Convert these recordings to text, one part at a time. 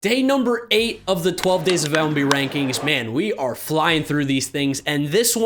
Day number 8 of the 12 days of MLB rankings. Man, we are flying through these things. And this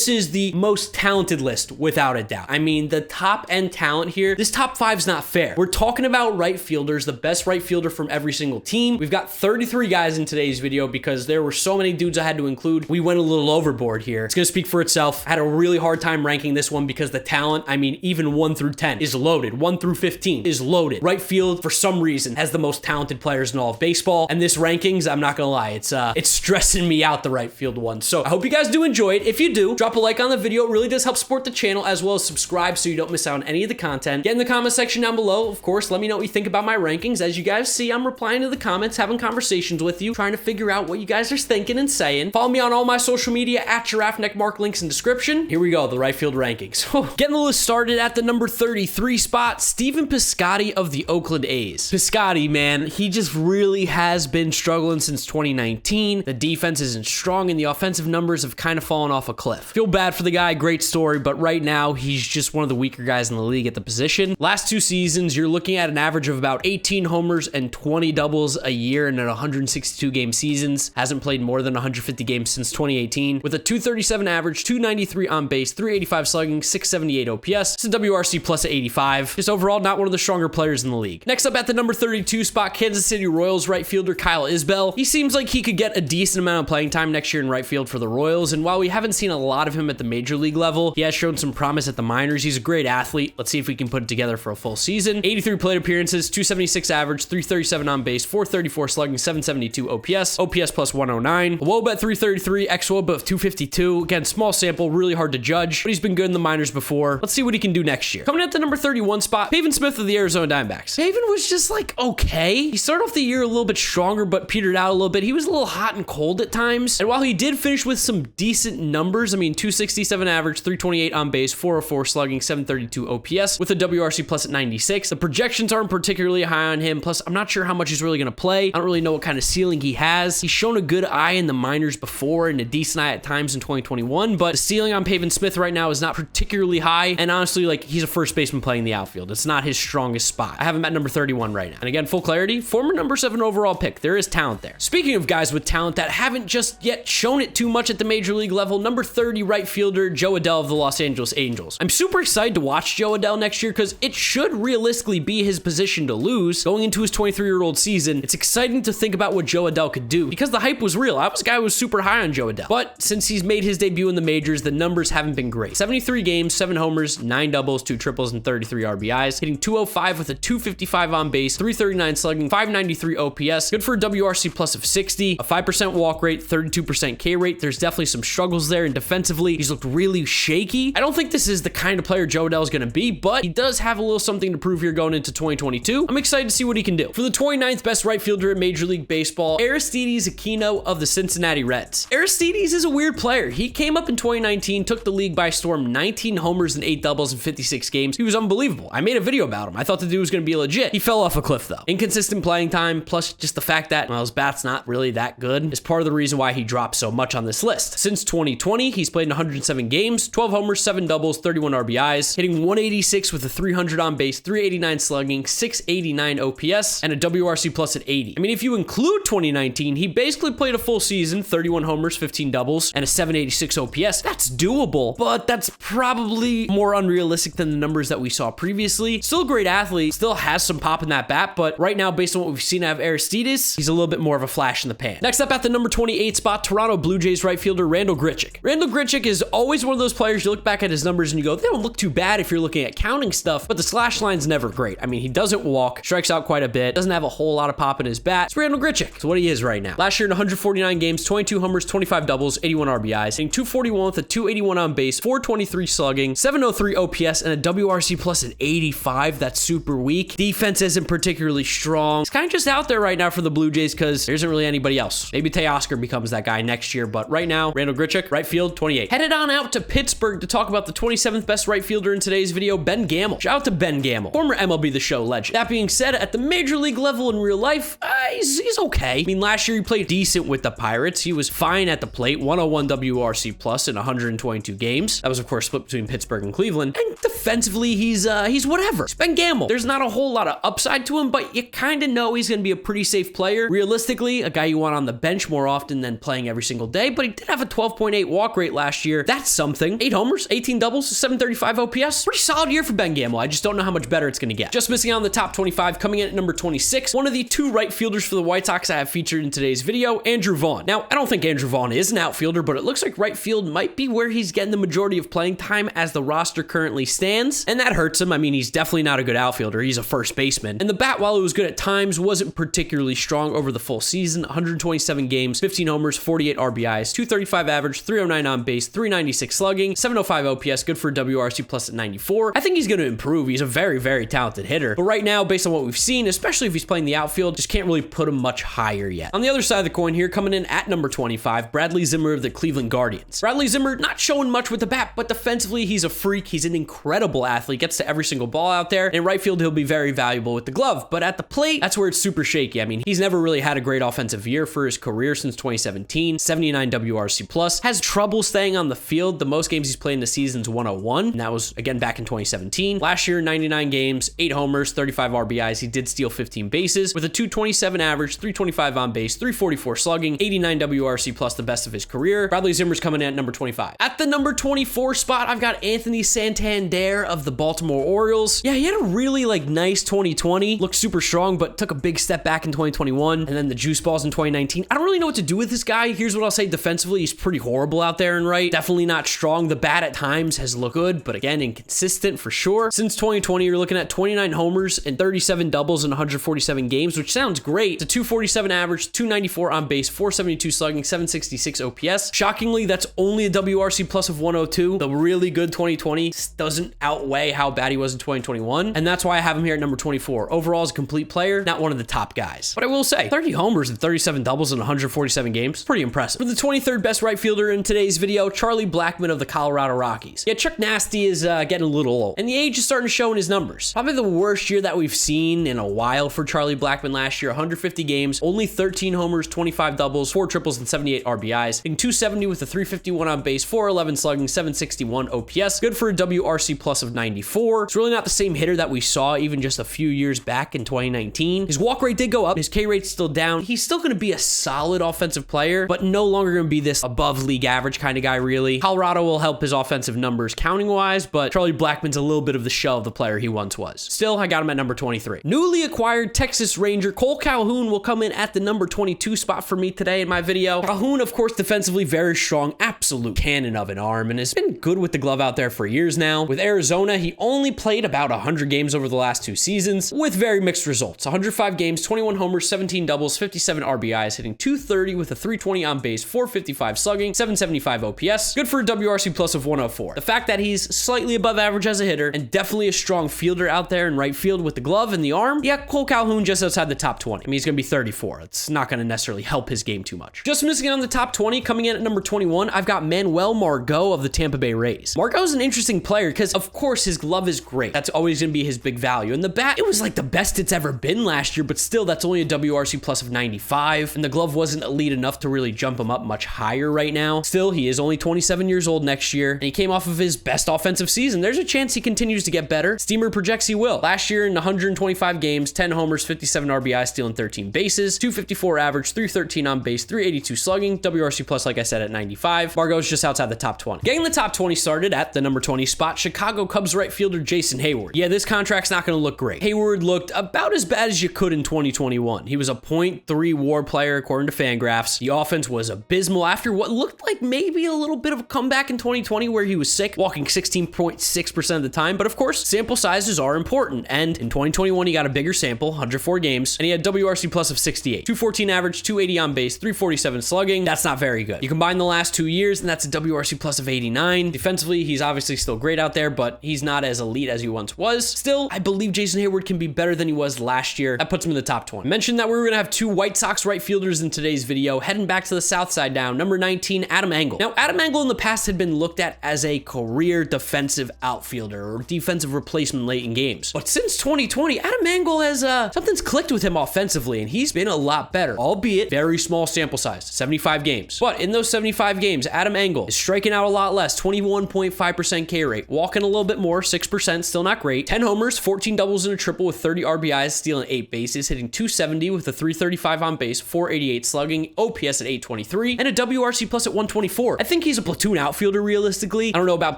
is the most talented list without a doubt. I mean, the top end talent here, this top 5's not fair. We're talking about right fielders, the best right fielder from every single team. We've got 33 guys in today's video because there were so many dudes I had to include. We went a little overboard here. It's going to speak for itself. I had a really hard time ranking this one because the talent, I mean, even 1 through 10 is loaded. 1 through 15 is loaded. Right field, for some reason, has the most talented players in all of baseball. And this rankings, I'm not gonna lie, it's stressing me out, the right field one. So I hope you guys do enjoy it. If you do, drop a like on the video. It really does help support the channel, as well as subscribe so you don't miss out on any of the content. Get in the comment section down below. Of course, let me know what you think about my rankings. As you guys see, I'm replying to the comments, having conversations with you, trying to figure out what you guys are thinking and saying. Follow me on all my social media at GiraffeNeckMarc, links in description. Here we go, the right field rankings. Getting the list started at the number 33 spot, Stephen Piscotty of the Oakland A's. Piscotty, man, he just really has been struggling since 2019. The defense isn't strong and the offensive numbers have kind of fallen off a cliff. Feel bad for the guy, great story, but right now he's just one of the weaker guys in the league at the position. Last 2 seasons, you're looking at an average of about 18 homers and 20 doubles a year in 162 game seasons. Hasn't played more than 150 games since 2018 with a 237 average, 293 on base, 385 slugging, 678 OPS. It's a WRC plus 85. Just overall not one of the stronger players in the league. Next up at the number 32 spot, Kansas City Royals right fielder Kyle Isbell. He seems like he could get a decent amount of playing time next year in right field for the Royals, and while we haven't seen a lot of him at the major league level, he has shown some promise at the minors. He's a great athlete. Let's see if we can put it together for a full season. 83 plate appearances, 276 average, 337 on base, 434 slugging, 772 OPS plus 109. A WOBA at 333, xWOBA of 252. Again, small sample, really hard to judge, but he's been good in the minors before. Let's see what he can do next year. Coming at the number 31 spot, Pavin Smith of the Arizona Diamondbacks. Pavin was just like, okay. He started off the year a little bit stronger, but petered out a little bit. He was a little hot and cold at times. And while he did finish with some decent numbers, I mean, 267 average, 328 on base, 404 slugging, 732 OPS with a WRC plus at 96. The projections aren't particularly high on him. Plus, I'm not sure how much he's really going to play. I don't really know what kind of ceiling he has. He's shown a good eye in the minors before and a decent eye at times in 2021, but the ceiling on Pavin Smith right now is not particularly high. And honestly, like, he's a first baseman playing the outfield. It's not his strongest spot. I have him at number 31 right now. And again, full clarity, former number 7 overall pick. There is talent there. Speaking of guys with talent that haven't just yet shown it too much at the major league level, number 30 right fielder Jo Adell of the Los Angeles Angels. I'm super excited to watch Jo Adell next year because it should realistically be his position to lose going into his 23-year-old season. It's exciting to think about what Jo Adell could do because the hype was real. I was a guy who was super high on Jo Adell, but since he's made his debut in the majors, the numbers haven't been great. 73 games, 7 homers, 9 doubles, 2 triples, and 33 RBIs, hitting 205 with a 255 on base, 339 slugging, 593 OPS, good for a WRC plus of 60, a 5% walk rate, 32% K rate. There's definitely some struggles there, and defensively, he's looked really shaky. I don't think this is the kind of player Jo Adell is going to be, but he does have a little something to prove here going into 2022. I'm excited to see what he can do. For the 29th best right fielder in Major League Baseball, Aristides Aquino of the Cincinnati Reds. Aristides is a weird player. He came up in 2019, took the league by storm, 19 homers and 8 doubles in 56 games. He was unbelievable. I made a video about him. I thought the dude was going to be legit. He fell off a cliff though. Inconsistent playing time, plus just the fact that, well, his bat's not really that good, is part of the reason why he dropped so much on this list. Since 2020, he's played in 107 games, 12 homers, 7 doubles, 31 RBIs, hitting 186 with a 300 on base, 389 slugging, 689 OPS, and a WRC plus at 80. I mean, if you include 2019, he basically played a full season, 31 homers, 15 doubles, and a 786 OPS. That's doable, but that's probably more unrealistic than the numbers that we saw previously. Still a great athlete, still has some pop in that bat, but right now, based on what we've seen out of Aristides, he's a little bit more of a flash in the pan. Next up at the number 28 spot, Toronto Blue Jays right fielder Randal Grichuk. Randal Grichuk is always one of those players you look back at his numbers and you go, they don't look too bad if you're looking at counting stuff, but the slash line's never great. I mean, he doesn't walk, strikes out quite a bit, doesn't have a whole lot of pop in his bat. It's Randal Grichuk. It's what he is right now. Last year in 149 games, 22 homers, 25 doubles, 81 RBIs, hitting 241 with a 281 on base, 423 slugging, 703 OPS, and a WRC plus at 85. That's super weak. Defense isn't particularly strong. It's kind of just out there right now for the Blue Jays because there isn't really anybody else. Maybe Teoscar becomes that guy next year, but right now, Randal Grichuk, right field, 28. Headed on out to Pittsburgh to talk about the 27th best right fielder in today's video, Ben Gamel. Shout out to Ben Gamel, former MLB The Show legend. That being said, at the major league level in real life, he's okay. I mean, last year he played decent with the Pirates. He was fine at the plate, 101 WRC plus in 122 games. That was, of course, split between Pittsburgh and Cleveland. And defensively, he's whatever. It's Ben Gamel. There's not a whole lot of upside to him, but you kind of know he's going to be a pretty pretty safe player. Realistically, a guy you want on the bench more often than playing every single day, but he did have a 12.8 walk rate last year. That's something. 8 homers, 18 doubles, 735 OPS. Pretty solid year for Ben Gamel. I just don't know how much better it's going to get. Just missing out on the top 25, coming in at number 26, one of the 2 right fielders for the White Sox I have featured in today's video, Andrew Vaughn. Now, I don't think Andrew Vaughn is an outfielder, but it looks like right field might be where he's getting the majority of playing time as the roster currently stands, and that hurts him. I mean, he's definitely not a good outfielder. He's a first baseman. And the bat, while it was good at times, wasn't particularly strong over the full season. 127 games, 15 homers, 48 RBIs, 235 average, 309 on base, 396 slugging, 705 OPS, good for a WRC plus at 94. I think he's going to improve. He's a very, very talented hitter. But right now, based on what we've seen, especially if he's playing the outfield, just can't really put him much higher yet. On the other side of the coin here, coming in at number 25, Bradley Zimmer of the Cleveland Guardians. Bradley Zimmer not showing much with the bat, but defensively, he's a freak. He's an incredible athlete, gets to every single ball out there. In right field, he'll be very valuable with the glove, but at the plate, that's where it's super shaky. I mean, he's never really had a great offensive year for his career since 2017, 79 WRC plus, has trouble staying on the field. The most games he's played in the season's 101, and that was again back in 2017. Last year, 99 games, 8 homers, 35 RBIs. He did steal 15 bases with a 227 average, 325 on base, 344 slugging, 89 WRC plus, the best of his career. Bradley Zimmer's coming in at number 25. At the number 24 spot, I've got Anthony Santander of the Baltimore Orioles. Yeah, he had a really nice 2020, looked super strong, but took a big step back in 2021, and then the juice balls in 2019. I don't really know what to do with this guy. Here's what I'll say: defensively, he's pretty horrible out there and right. Definitely not strong. The bat at times has looked good, but again, inconsistent for sure. Since 2020, you're looking at 29 homers and 37 doubles in 147 games, which sounds great. It's a 247 average, 294 on base, 472 slugging, 766 OPS. Shockingly, that's only a WRC plus of 102. The really good 2020 doesn't outweigh how bad he was in 2021, and that's why I have him here at number 24. Overall, as a complete player, not one of the top guys. But I will say, 30 homers and 37 doubles in 147 games, pretty impressive. For the 23rd best right fielder in today's video, Charlie Blackmon of the Colorado Rockies. Yeah, Chuck Nasty is getting a little old, and the age is starting to show in his numbers. Probably the worst year that we've seen in a while for Charlie Blackmon last year. 150 games, only 13 homers, 25 doubles, 4 triples, and 78 RBIs. Hitting 270 with a 351 on base, 411 slugging, 761 OPS. Good for a WRC plus of 94. It's really not the same hitter that we saw even just a few years back in 2019. His walk rate did go up. His K rate's still down. He's still going to be a solid offensive player, but no longer going to be this above league average kind of guy, really. Colorado will help his offensive numbers counting wise, but Charlie Blackmon's a little bit of the shell of the player he once was. Still, I got him at number 23. Newly acquired Texas Ranger Cole Calhoun will come in at the number 22 spot for me today in my video. Calhoun, of course, defensively very strong, absolute cannon of an arm, and has been good with the glove out there for years now. With Arizona, he only played about 100 games over the last 2 seasons with very mixed results. 105 games, 21 homers, 17 doubles, 57 RBIs, hitting 230 with a 320 on base, 455 slugging, 775 OPS. Good for a WRC plus of 104. The fact that he's slightly above average as a hitter and definitely a strong fielder out there in right field with the glove and the arm, yeah, Cole Calhoun just outside the top 20. I mean, he's going to be 34. It's not going to necessarily help his game too much. Just missing on the top 20, coming in at number 21, I've got Manuel Margot of the Tampa Bay Rays. Margot's an interesting player because, of course, his glove is great. That's always going to be his big value. And the bat, it was like the best it's ever been last year, but still, that's only a WRC plus of 95. And the glove wasn't elite enough to really jump him up much higher right now. Still, he is only 27 years old next year, and he came off of his best offensive season. There's a chance he continues to get better. Steamer projects he will. Last year in 125 games, 10 homers, 57 RBIs, stealing 13 bases, 254 average, 313 on base, 382 slugging, WRC plus, like I said, at 95. Margot's just outside the top 20. Getting the top 20 started at the number 20 spot, Chicago Cubs right fielder Jason Hayward. Yeah, this contract's not going to look great. Hayward looked about as bad as you could in 2021. He was a .3 WAR player according to Fangraphs. The offense was abysmal after what looked like maybe a little bit of a comeback in 2020 where he was sick, walking 16.6% of the time. But of course, sample sizes are important. And in 2021, he got a bigger sample, 104 games, and he had WRC plus of 68. 214 average, 280 on base, 347 slugging. That's not very good. You combine the last 2 years, and that's a WRC plus of 89. Defensively, he's obviously still great out there, but he's not as elite as he once was. Still, I believe Jason Hayward can be better than he was last year. That puts him in the top 20. I mentioned that we were going to have 2 White Sox right fielders in today's video. Heading back to the south side now, number 19, Adam Engel. Now, Adam Engel in the past had been looked at as a career defensive outfielder or defensive replacement late in games. But since 2020, Adam Engel has, something's clicked with him offensively, and he's been a lot better, albeit very small sample size, 75 games. But in those 75 games, Adam Engel is striking out a lot less, 21.5% K rate, walking a little bit more, 6%, still not great. 10 homers, 14 doubles and a triple with 30 RBIs, stealing 8 bases, hitting 270 with a 335 on base, 488 slugging, OPS at 823, and a WRC plus at 124. I think he's a platoon outfielder realistically. I don't know about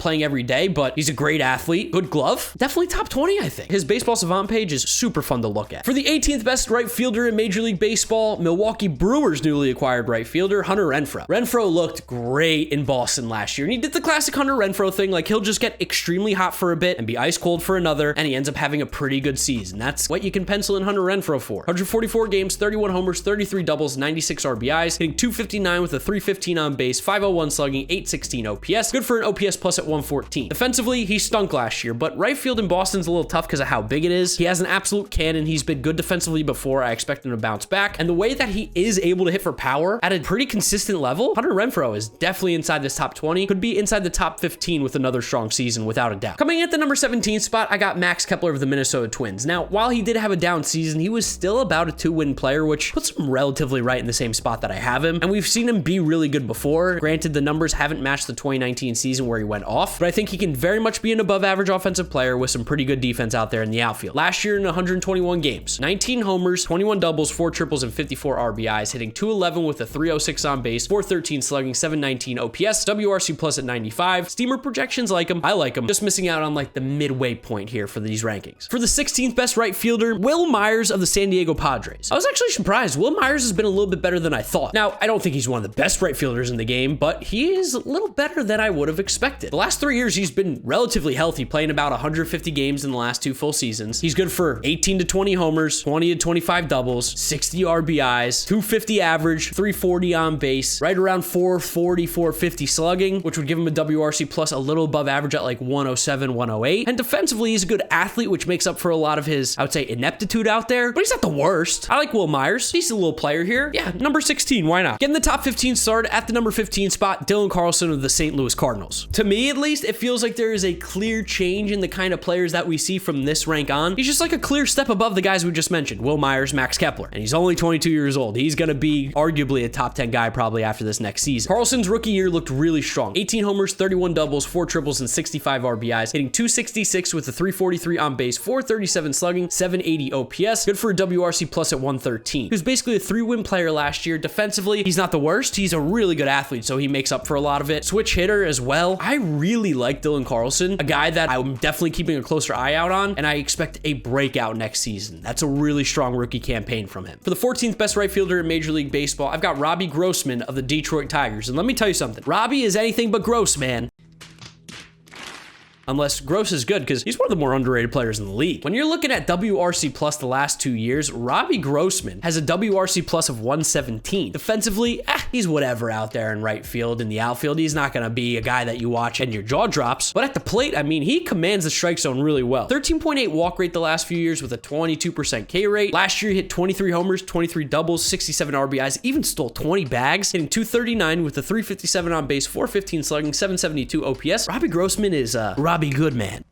playing every day, but he's a great athlete. Good glove. Definitely top 20, I think. His baseball savant page is super fun to look at. For the 18th best right fielder in Major League Baseball, Milwaukee Brewers newly acquired right fielder Hunter Renfroe. Renfroe looked great in Boston last year, and he did the classic Hunter Renfroe thing. Like, he'll just get extremely hot for a bit and be ice cold for another, and he ends up having a pretty good season. That's what you can pencil in Hunter Renfroe for. 144 games, 31 homers, 33 doubles, 96 RBIs, hitting 259 with a 315 on base, 501 slugging, 816 OPS. Good for an OPS plus at 114. Defensively, he stunk last year, but right field in Boston's a little tough because of how big it is. He has an absolute cannon. He's been good defensively before. I expect him to bounce back. And the way that he is able to hit for power at a pretty consistent level, Hunter Renfroe is definitely inside this top 20. Could be inside the top 15 with another strong season without a doubt. Coming at the number 17 spot, I got Max Kepler of the Minnesota Twins. Now, while he did have a down season, he was still about a 2-win player, which puts him relatively right in the same spot that I have him. And we've seen him be really good before. Granted, the numbers haven't matched the 2019 season where he went off, but I think he can very much be an above average offensive player with some pretty good defense out there in the outfield. Last year in 121 games, 19 homers, 21 doubles, 4 triples, and 54 RBIs, hitting 211 with a 306 on base, 413 slugging, 719 OPS, WRC plus at 95. Steamer projections like him. I like him. Just missing out on like the midway point here for these rankings. For the 16th best right fielder, Will Myers of the San Diego Padres. I was actually surprised. Will Myers has been a little bit better than I thought. Now, I don't think he's one of the best right fielders in the game, but he is a little better than I would have expected. The last 3 years, he's been relatively healthy, playing about 150 games in the last 2 full seasons. He's good for 18 to 20 homers, 20 to 25 doubles, 60 RBIs, 250 average, 340 on base, right around 440, 450 slugging, which would give him a WRC plus a little above average at like 107, 108. And defensively, he's a good athlete, which makes up for a lot of his, I would say, ineptitude out there, but he's not the worst. I like Will Myers. He's a little player here. Yeah, number 16, why not? Getting the top 15 started at the number 15 spot, Dylan Carlson of the St. Louis Cardinals. To me, at least, it feels like there is a clear change in the kind of players that we see from this rank on. He's just like a clear step above the guys we just mentioned, Will Myers, Max Kepler, and he's only 22 years old. He's going to be arguably a top 10 guy probably after this next season. Carlson's rookie year looked really strong. 18 homers, 31 doubles, 4 triples, and 65 RBIs, hitting 266 with a 343 on base, 437 slugging, 780 OPS. Good for a WRC plus at 113. He was basically a 3-win player last year. Defensively, he's not the worst. He's a really good athlete, so he makes up for a lot of it. Switch hitter as well. I really like Dylan Carlson, a guy that I'm definitely keeping a closer eye out on, and I expect a breakout next season. That's a really strong rookie campaign from him. For the 14th best right fielder in Major League Baseball, I've got Robbie Grossman of the Detroit Tigers. And let me tell you something. Robbie is anything but gross, man. Unless Gross is good, because he's one of the more underrated players in the league. When you're looking at WRC plus the last 2 years, Robbie Grossman has a WRC plus of 117. Defensively, he's whatever out there in right field. In the outfield, he's not going to be a guy that you watch and your jaw drops. But at the plate, I mean, he commands the strike zone really well. 13.8 walk rate the last few years with a 22% K rate. Last year, he hit 23 homers, 23 doubles, 67 RBIs, even stole 20 bags, hitting 239 with a 357 on base, 415 slugging, 772 OPS. Robbie Grossman is Robbie good, man.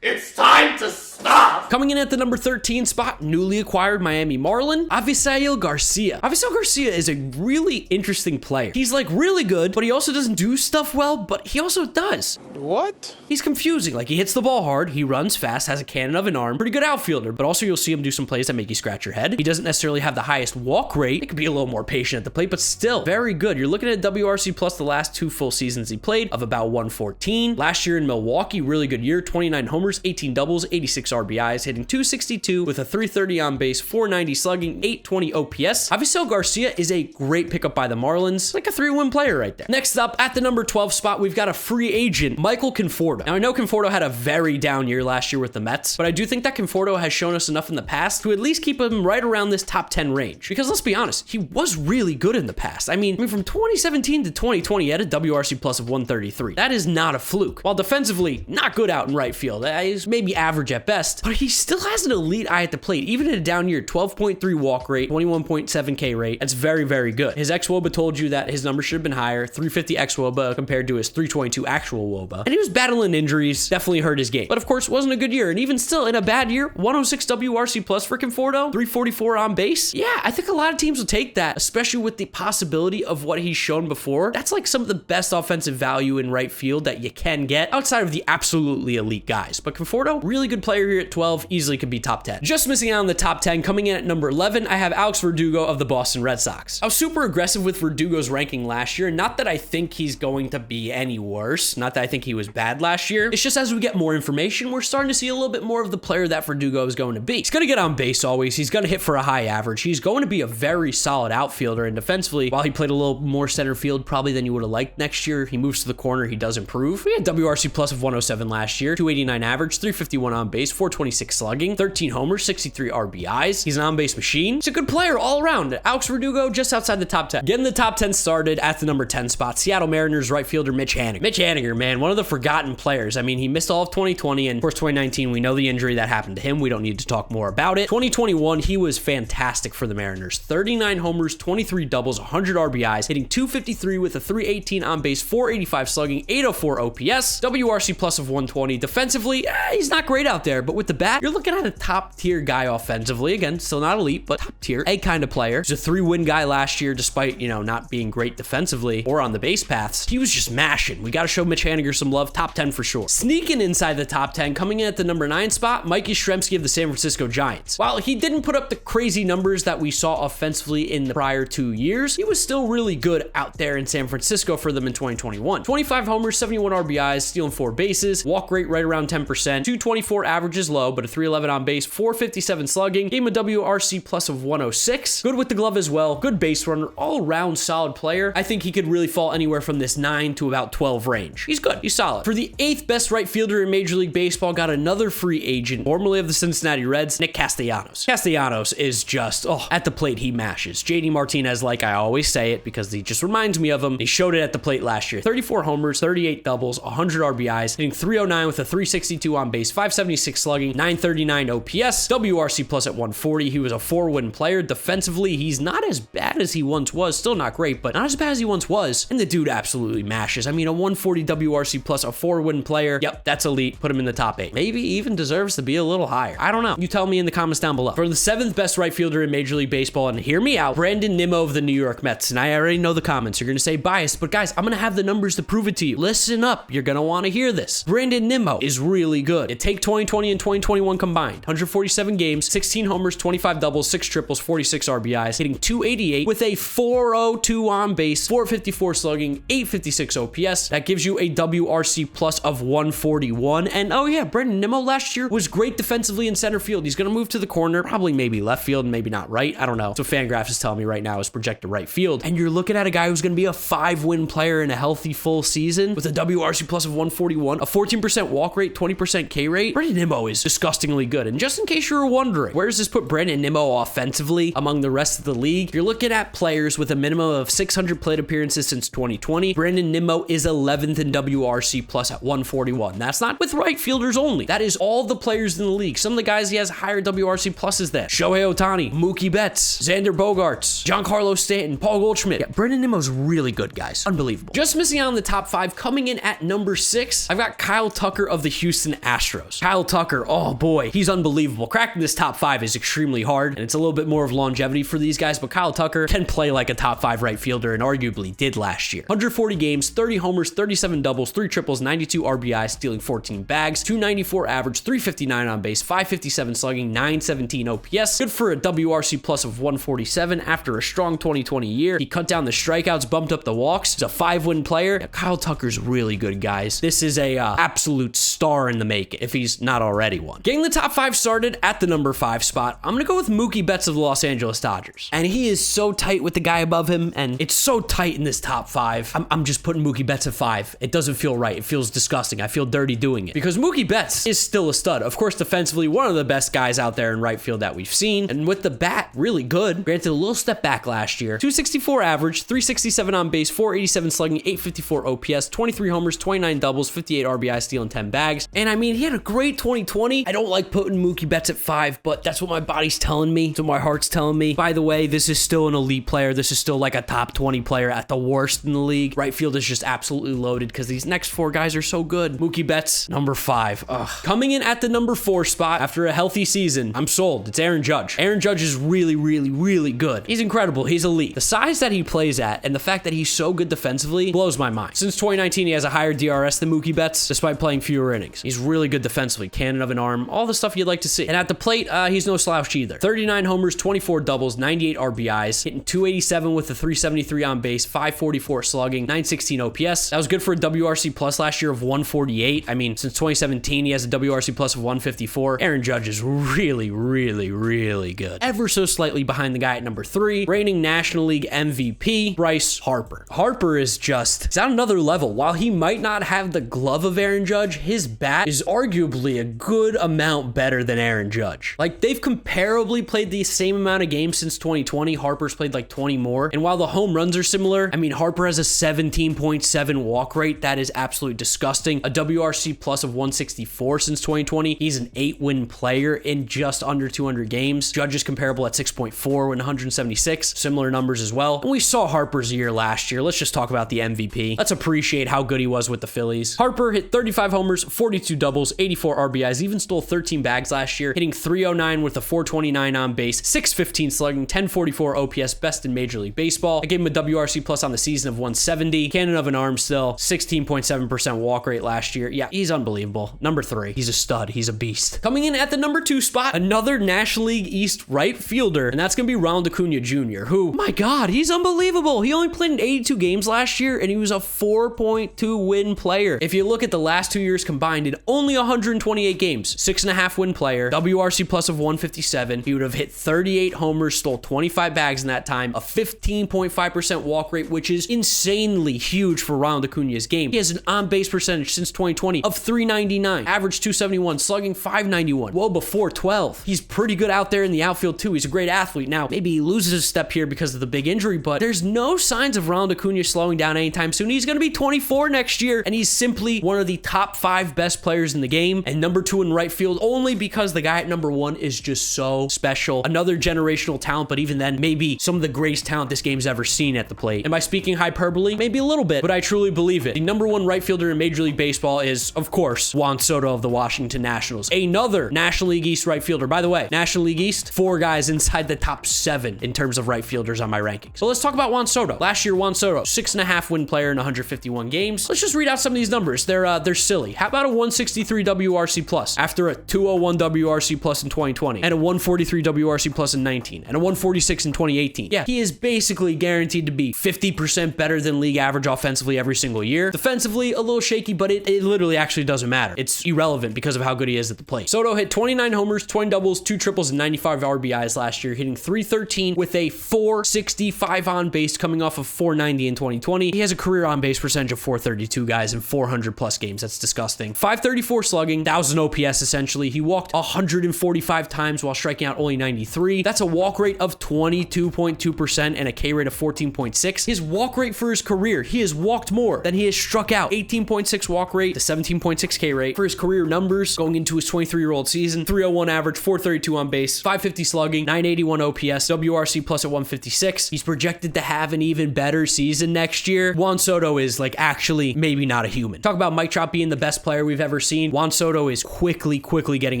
It's time to stop! Coming in at the number 13 spot, newly acquired Miami Marlin, Avisail Garcia. Avisail Garcia is a really interesting player. He's like really good, but he also doesn't do stuff well, but he also does. What? He's confusing. Like, he hits the ball hard, he runs fast, has a cannon of an arm, pretty good outfielder, but also you'll see him do some plays that make you scratch your head. He doesn't necessarily have the highest walk rate. He could be a little more patient at the plate, but still very good. You're looking at WRC plus the last 2 full seasons he played of about 114. Last year in Milwaukee, really good year, 29 homers, 18 doubles, 86 RBIs, hitting 262 with a 330 on base, 490 slugging, 820 OPS. Avisail Garcia is a great pickup by the Marlins, like a 3-win player right there. Next up, at the number 12 spot, we've got a free agent, Michael Conforto. Now, I know Conforto had a very down year last year with the Mets, but I do think that Conforto has shown us enough in the past to at least keep him right around this top 10 range. Because let's be honest, he was really good in the past. I mean, from 2017 to 2020, he had a WRC plus of 133. That is not a fluke. While defensively, not good out in right field. He's maybe average at best, but he still has an elite eye at the plate. Even in a down year, 12.3 walk rate, 21.7 K rate. That's very, very good. His xWOBA told you that his number should have been higher, 350 xWOBA compared to his 322 actual WOBA. And he was battling injuries, definitely hurt his game. But of course, it wasn't a good year. And even still, in a bad year, 106 WRC plus for Conforto, 344 on base. Yeah, I think a lot of teams will take that, especially with the possibility of what he's shown before. That's like some of the best offensive value in right field that you can get outside of the absolutely elite guys. But Conforto, really good player here at 12, easily could be top 10. Just missing out on the top 10, coming in at number 11, I have Alex Verdugo of the Boston Red Sox. I was super aggressive with Verdugo's ranking last year. Not that I think he's going to be any worse. Not that I think he was bad last year. It's just as we get more information, we're starting to see a little bit more of the player that Verdugo is going to be. He's going to get on base always. He's going to hit for a high average. He's going to be a very solid outfielder, and defensively, while he played a little more center field probably than you would have liked next year, he moves to the corner, he does improve. We had WRC plus of 107 last year, 289 average, 351 on base, 426 slugging, 13 homers, 63 RBIs. He's an on-base machine. He's a good player all around. Alex Verdugo just outside the top 10. Getting the top 10 started at the number 10 spot, Seattle Mariners right fielder Mitch Haniger. Mitch Haniger, man, one of the forgotten players. I mean, he missed all of 2020, and of course 2019, we know the injury that happened to him. We don't need to talk more about it. 2021, he was fantastic for the Mariners. 39 homers, 23 doubles, 100 RBIs, hitting 253 with a 318 on base, 485 slugging, 804 OPS, WRC plus of 120. Defensively, he's not great out there, but with the bat, you're looking at a top tier guy offensively. Again, still not elite, but top tier, a kind of player. He's a 3-win guy last year, despite, not being great defensively or on the base paths. He was just mashing. We got to show Mitch Haniger some love. Top 10 for sure. Sneaking inside the top 10, coming in at the number 9 spot, Mikey Yastrzemski of the San Francisco Giants. While he didn't put up the crazy numbers that we saw offensively in the prior 2 years, he was still really good out there in San Francisco for them in 2021. 25 homers, 71 RBIs, stealing 4 bases, walk rate right around 10%, 224 average is low, but a 311 on base, 457 slugging, gave him a WRC plus of 106. Good with the glove as well, good base runner, all around solid player. I think he could really fall anywhere from this 9 to about 12 range. He's good, he's solid. For the 8th best right fielder in Major League Baseball, got another free agent, formerly of the Cincinnati Reds, Nick Castellanos. Castellanos is just, at the plate he mashes. JD Martinez, like I always say it, because he just reminds me of him. He showed it at the plate last year. 34 homers, 38 doubles, 100 RBIs, hitting 309 with a 362 on base, 576 slugging, 939 OPS, WRC plus at 140. He was a 4-win player. Defensively, he's not as bad as he once was. Still not great, but not as bad as he once was. And the dude absolutely mashes. I mean, a 140 WRC plus, a 4-win player. Yep, that's elite. Put him in the top 8. Maybe even deserves to be a little higher. I don't know. You tell me in the comments down below. For the 7th best right fielder in Major League Baseball, and hear me out, Brandon Nimmo of the New York Mets. And I already know the comments. You're going to say biased, but guys, I'm going to have the numbers to prove it to you. Listen up. You're going to want to hear this. Brandon Nimmo is really good. Take 2020 and 2021 combined. 147 games, 16 homers, 25 doubles, 6 triples, 46 RBIs, hitting 288 with a 402 on base, 454 slugging, 856 OPS. That gives you a WRC plus of 141. And oh yeah, Brandon Nimmo last year was great defensively in center field. He's going to move to the corner, probably maybe left field and maybe not right. I don't know. So Fangraphs is telling me right now is projected right field. And you're looking at a guy who's going to be a 5-win player in a healthy full season with a WRC plus of 141, a 14% walk rate, 20% K rate. Brandon Nimmo is disgustingly good. And just in case you were wondering, where does this put Brandon Nimmo offensively among the rest of the league? If you're looking at players with a minimum of 600 plate appearances since 2020, Brandon Nimmo is 11th in WRC plus at 141. That's not with right fielders only. That is all the players in the league. Some of the guys he has higher WRC pluses than Shohei Ohtani, Mookie Betts, Xander Bogaerts, Giancarlo Stanton, Paul Goldschmidt. Yeah, Brandon Nimmo's really good, guys. Unbelievable. Just missing out on the top 5, coming in at number 6, I've got Kyle Tucker of the Houston Astros. Kyle Tucker, oh boy, he's unbelievable. Cracking this top 5 is extremely hard, and it's a little bit more of longevity for these guys, but Kyle Tucker can play like a top 5 right fielder and arguably did last year. 140 games, 30 homers, 37 doubles, 3 triples, 92 RBIs, stealing 14 bags, 294 average, 359 on base, 557 slugging, 917 OPS. Good for a WRC plus of 147 after a strong 2020 year. He cut down the strikeouts, bumped up the walks. He's a 5-win player. Yeah, Kyle Tucker's really good, guys. This is a absolute star in the making, if he's not already one. Getting the top 5 started at the number 5 spot, I'm going to go with Mookie Betts of the Los Angeles Dodgers. And he is so tight with the guy above him, and it's so tight in this top 5. I'm just putting Mookie Betts at 5. It doesn't feel right. It feels disgusting. I feel dirty doing it. Because Mookie Betts is still a stud. Of course, defensively, one of the best guys out there in right field that we've seen. And with the bat, really good. Granted, a little step back last year. 264 average, 367 on base, 487 slugging, 854 OPS, 23 homers, 29 doubles, 58 RBIs, stealing 10 bags. And I mean, he had a great 2020. I don't like putting Mookie Betts at 5, but that's what my body's telling me. That's what my heart's telling me. By the way, this is still an elite player. This is still like a top 20 player at the worst in the league. Right field is just absolutely loaded because these next 4 guys are so good. Mookie Betts, number 5. Ugh. Coming in at the number 4 spot after a healthy season, I'm sold. It's Aaron Judge. Aaron Judge is really, really, really good. He's incredible. He's elite. The size that he plays at and the fact that he's so good defensively blows my mind. Since 2019, he has a higher DRS than Mookie Betts, despite playing fewer innings. He's really good defensively. Can't cannon of an arm, all the stuff you'd like to see. And at the plate, he's no slouch either. 39 homers, 24 doubles, 98 RBIs, hitting 287 with a 373 on base, 544 slugging, 916 OPS. That was good for a WRC plus last year of 148. I mean, since 2017, he has a WRC plus of 154. Aaron Judge is really, really, really good. Ever so slightly behind the guy at number 3, reigning National League MVP, Bryce Harper. Harper is just, he's on another level. While he might not have the glove of Aaron Judge, his bat is arguably a good amount better than Aaron Judge. Like, they've comparably played the same amount of games since 2020. Harper's played like 20 more. And while the home runs are similar, I mean, Harper has a 17.7 walk rate. That is absolutely disgusting. A WRC plus of 164 since 2020. He's an 8-win player in just under 200 games. Judge is comparable at 6.4 with 176. Similar numbers as well. And we saw Harper's year last year. Let's just talk about the MVP. Let's appreciate how good he was with the Phillies. Harper hit 35 homers, 42 doubles, 84 RBIs, even stole 13 bags last year, hitting 309 with a 429 on base, 615 slugging, 1044 OPS, best in Major League Baseball. I gave him a WRC plus on the season of 170. Cannon of an arm still, 16.7% walk rate last year. Yeah, he's unbelievable. Number 3, he's a stud. He's a beast. Coming in at the number 2 spot, another National League East right fielder, and that's going to be Ronald Acuna Jr., who, my God, he's unbelievable. He only played in 82 games last year, and he was a 4.2 win player. If you look at the last 2 years combined, in only 128 games, 6.5 win player, WRC plus of 157. He would have hit 38 homers, stole 25 bags in that time, a 15.5% walk rate, which is insanely huge for Ronald Acuna's game. He has an on-base percentage since 2020 of 399, average 271, slugging 591. Whoa, before 12. He's pretty good out there in the outfield too. He's a great athlete. Now, maybe he loses a step here because of the big injury, but there's no signs of Ronald Acuna slowing down anytime soon. He's going to be 24 next year, and he's simply one of the top 5 best players in the game, and number 2 in right field only because the guy at number 1 is just so special. Another generational talent, but even then, maybe some of the greatest talent this game's ever seen at the plate. Am I speaking hyperbole? Maybe a little bit, but I truly believe it. The number 1 right fielder in Major League Baseball is, of course, Juan Soto of the Washington Nationals. Another National League East right fielder. By the way, National League East, 4 guys inside the top 7 in terms of right fielders on my rankings. So let's talk about Juan Soto. Last year, Juan Soto, 6.5 win player in 151 games. Let's just read out some of these numbers. They're silly. How about a 163 WRC plus after a 201 WRC plus in 2020 and a 143 WRC plus in 19 and a 146 in 2018? Yeah, he is basically guaranteed to be 50% better than league average offensively every single year. Defensively, a little shaky, but it literally actually doesn't matter. It's irrelevant because of how good he is at the plate. Soto hit 29 homers, 20 doubles, 2 triples, and 95 RBIs last year, hitting 313 with a 465 on base coming off of 490 in 2020. He has a career on base percentage of 432, guys, in 400 plus games. That's disgusting. 534 slugging, 1,000 OPS essentially. He walked 145 times while striking out only 93. That's a walk rate of 22.2% and a K rate of 14.6. His walk rate for his career, he has walked more than he has struck out. 18.6 walk rate to 17.6 K rate. For his career numbers going into his 23-year-old season, 301 average, 432 on base, 550 slugging, 981 OPS, WRC plus at 156. He's projected to have an even better season next year. Juan Soto is like actually maybe not a human. Talk about Mike Trout being the best player we've ever seen. Juan Soto is quickly getting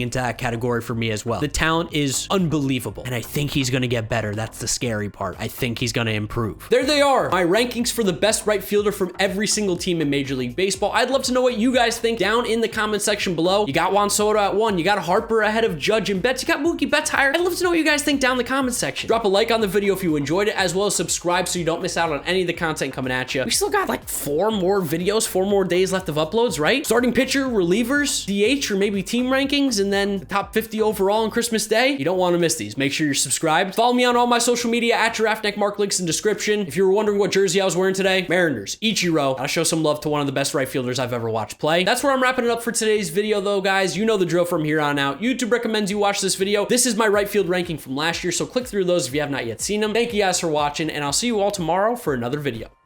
into that category for me as well. The talent is unbelievable, and I think he's going to get better. That's the scary part. I think he's going to improve. There they are, my rankings for the best right fielder from every single team in Major League Baseball. I'd love to know what you guys think down in the comment section below. You got Juan Soto at 1. You got Harper ahead of Judge and Betts. You got Mookie Betts higher. I'd love to know what you guys think down in the comment section. Drop a like on the video if you enjoyed it, as well as subscribe so you don't miss out on any of the content coming at you. We still got like 4 more videos, 4 more days left of uploads, right? Starting pitcher, relievers, DH, or maybe team rankings, and then the top 50 overall on Christmas Day. You don't want to miss these. Make sure you're subscribed. Follow me on all my social media at GiraffeNeckMarc, links in description. If you were wondering what jersey I was wearing today, Mariners, Ichiro. I'll show some love to one of the best right fielders I've ever watched play. That's where I'm wrapping it up for today's video though, guys. You know the drill from here on out. YouTube recommends you watch this video. This is my right field ranking from last year, so click through those if you have not yet seen them. Thank you guys for watching, and I'll see you all tomorrow for another video.